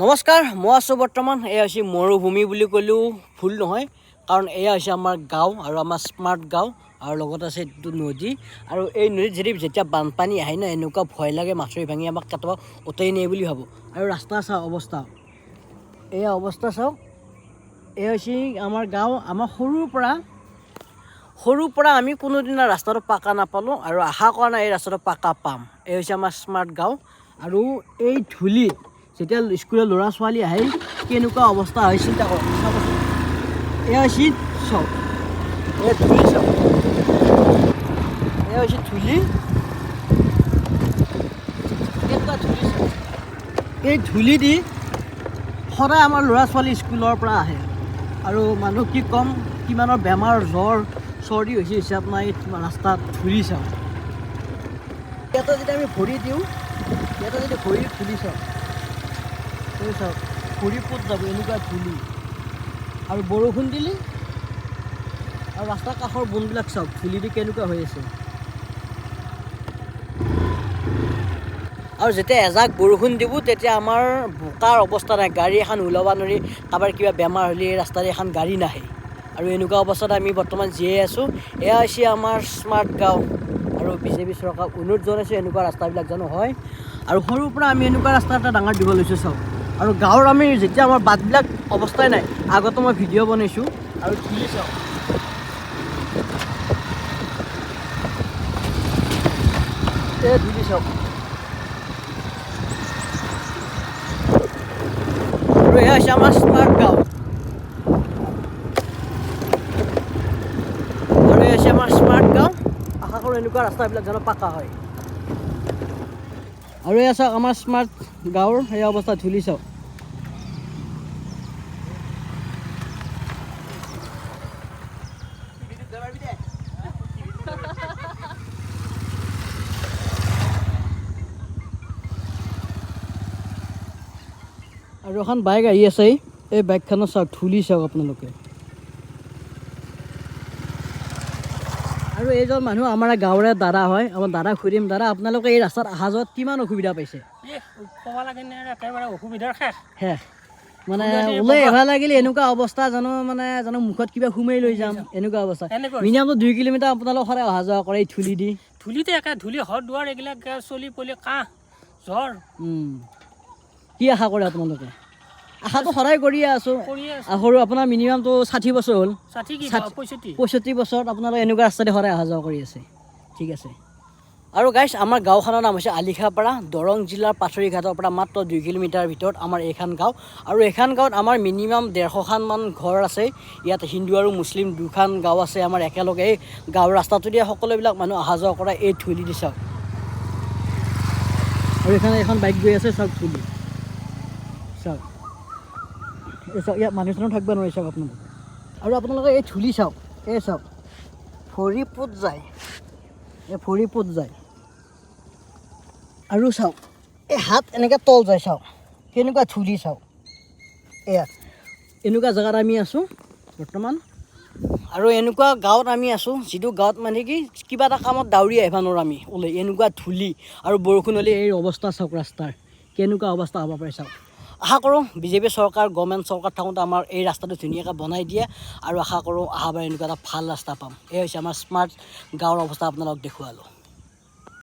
নমস্কাৰ, মই আছোঁ বৰ্তমান এয়া হৈছে মৰুভূমি বুলি ক'লেও ভুল নহয়, কাৰণ এয়া হৈছে আমাৰ গাঁও আৰু আমাৰ স্মাৰ্ট গাঁও আৰু লগত আছে এইটো নদী। আৰু এই নদীত যেতিয়া বানপানী আহে ন, এনেকুৱা ভয় লাগে মাছৰি ভাঙি আমাক কেতিয়াবা উটাই নিয়ে বুলি ভাবোঁ। আৰু ৰাস্তা চাওক, অৱস্থা এয়া অৱস্থা চাওক, এয়া হৈছে আমাৰ গাঁও। আমাৰ সৰুৰ পৰা আমি কোনোদিনা ৰাস্তাটো পাকা নাপালোঁ আৰু আশা কৰা নাই এই ৰাস্তাটো পাকা পাম। এই হৈছে আমাৰ স্মাৰ্ট গাঁও। আৰু এই ধূলিত যেতিয়া স্কুলৰ ল'ৰা ছোৱালী আহে কেনেকুৱা অৱস্থা হয় চিন্তা কৰক, চাবচোন। এয়া হৈছে চাওক, এয়া ধূলি চাওক, এয়া হৈছে ধূলি, কেনেকুৱা ধূলি চাওক। এই ধূলি দি সদায় আমাৰ ল'ৰা ছোৱালী স্কুলৰ পৰা আহে আৰু মানুহ কি ক'ম, কিমানৰ বেমাৰ, জ্বৰ চৰ্দি হৈছে আপোনাৰ এই ৰাস্তাত ধূলি চাওক। ইয়াতে যদি আমি ভৰি দিওঁ, ইয়াতে যদি ভৰি ধূলি চাওক, চাওক ভৰি পোত যাব, এনেকুৱা ধূলি। আৰু বৰষুণ দিলে আৰু ৰাস্তাৰ কাষৰ বনবিলাক চাওক, ধূলি দি কেনেকুৱা হৈ আছে। আৰু যেতিয়া এজাক বৰষুণ দিব তেতিয়া আমাৰ বোকাৰ অৱস্থা নাই, গাড়ী এখন ওলাব নোৱাৰি, কাৰোবাৰ কিবা বেমাৰ হ'লে এই ৰাস্তাৰে এখন গাড়ী নাহে। আৰু এনেকুৱা অৱস্থাত আমি বৰ্তমান জীয়াই আছোঁ। এয়া হৈছে আমাৰ স্মাৰ্ট গাঁও। আৰু বিজেপি চৰকাৰক অনুৰোধ জনাইছোঁ এনেকুৱা ৰাস্তাবিলাক জানো হয়। আৰু সৰুৰ পৰা আমি এনেকুৱা ৰাস্তা এটা ডাঙৰ দিব লৈছোঁ চাওক। আৰু গাঁৱৰ আমি যেতিয়া আমাৰ বাটবিলাক অৱস্থাই নাই, আগতে মই ভিডিঅ' বনাইছোঁ। আৰু ধূলি চাওক, এই ধূলি চাওক। আৰু এয়া হৈছে আমাৰ স্মাৰ্ট গাঁও। আৰু এয়া হৈছে আমাৰ স্মাৰ্ট গাঁও। আশা কৰোঁ এনেকুৱা ৰাস্তাবিলাক যেন পাকা হয়। আৰু এয়া চাওক আমাৰ স্মাৰ্ট গাঁৱৰ এই অৱস্থা, ধূলি চাওক। আৰু এখন বাইক আহি আছে, এই বাইকখনৰ চাওক ধূলি চাওক আপোনালোকে। আৰু এইজন মানুহ আমাৰ গাঁৱৰে দাদা হয়, আমাৰ দাদা খুৰীম। দাদা, আপোনালোকে এই ৰাস্তাত অহা যোৱাত কিমান অসুবিধা পাইছে? ক'ব লাগে একেবাৰে অসুবিধাৰ শেষ। মানে ওলাই আহিব লাগিলে এনেকুৱা অৱস্থা, জানো মুখত কিবা সোমাই লৈ যাম, এনেকুৱা অৱস্থা। মিনিমামটো 2 কিলোমিটাৰ আপোনালোক সদায় অহা যোৱা কৰে এই ধূলি দি। ধূলিতে একে ধূলি ঘৰ দুৱাৰ এইবিলাক চলি পলি কাহ জ্বৰ। কি আশা কৰে আপোনালোকে? আশাটো সদায় কৰিয়ে আছোঁ। সৰু আপোনাৰ মিনিমামটো 60 বছৰ হ'ল, 65 বছৰত আপোনালোকে এনেকুৱা ৰাস্তাতে সদায় অহা যোৱা কৰি আছে। ঠিক আছে। আৰু গাইছ, আমাৰ গাঁওখনৰ নাম হৈছে আলিখাপাৰা, দৰং জিলাৰ পাথৰিঘাটৰ পৰা মাত্ৰ 2 কিলোমিটাৰ ভিতৰত আমাৰ এইখন গাঁও। আৰু এইখন গাঁৱত আমাৰ মিনিমাম 150খানমান ঘৰ আছে। ইয়াত হিন্দু আৰু মুছলিম দুখন গাঁও আছে আমাৰ একেলগে। এই গাঁৱৰ ৰাস্তাটো দিয়ে সকলোবিলাক মানুহ অহা যোৱা কৰা এই ধূলি দি চাওক। আৰু এইখানে এখন বাইক গৈ আছে চাওক, ধূলি চাওক। এই চাওক, ইয়াত মানুহ থাকিব নোৱাৰি চাওক আপোনালোকে। আৰু আপোনালোকে এই ধূলি চাওক, এই চাওক ভৰি পোত যায়, এই ভৰি পোত যায়। আৰু চাওক এই হাত এনেকৈ তল যায়, চাওক কেনেকুৱা ধূলি চাওক। এয়া এনেকুৱা জেগাত আমি আছোঁ বৰ্তমান। আৰু এনেকুৱা গাঁৱত আমি আছোঁ, যিটো গাঁৱত মানে কি কিবা এটা কামত দাউৰি আহিব নোৱাৰোঁ আমি ওলাই, এনেকুৱা ধূলি। আৰু বৰষুণ হ'লে এই অৱস্থা চাওক, ৰাস্তাৰ কেনেকুৱা অৱস্থা হ'ব পাৰে চাওক। আশা কৰোঁ বিজেপি চৰকাৰ, গভৰ্ণমেণ্ট চৰকাৰ থাকোঁতে আমাৰ এই ৰাস্তাটো ধুনীয়াকৈ বনাই দিয়ে। আৰু আশা কৰোঁ অহাবাৰ এনেকুৱা এটা ভাল ৰাস্তা পাম। এই হৈছে আমাৰ স্মাৰ্ট গাঁৱৰ অৱস্থা আপোনালোকক দেখুৱালোঁ।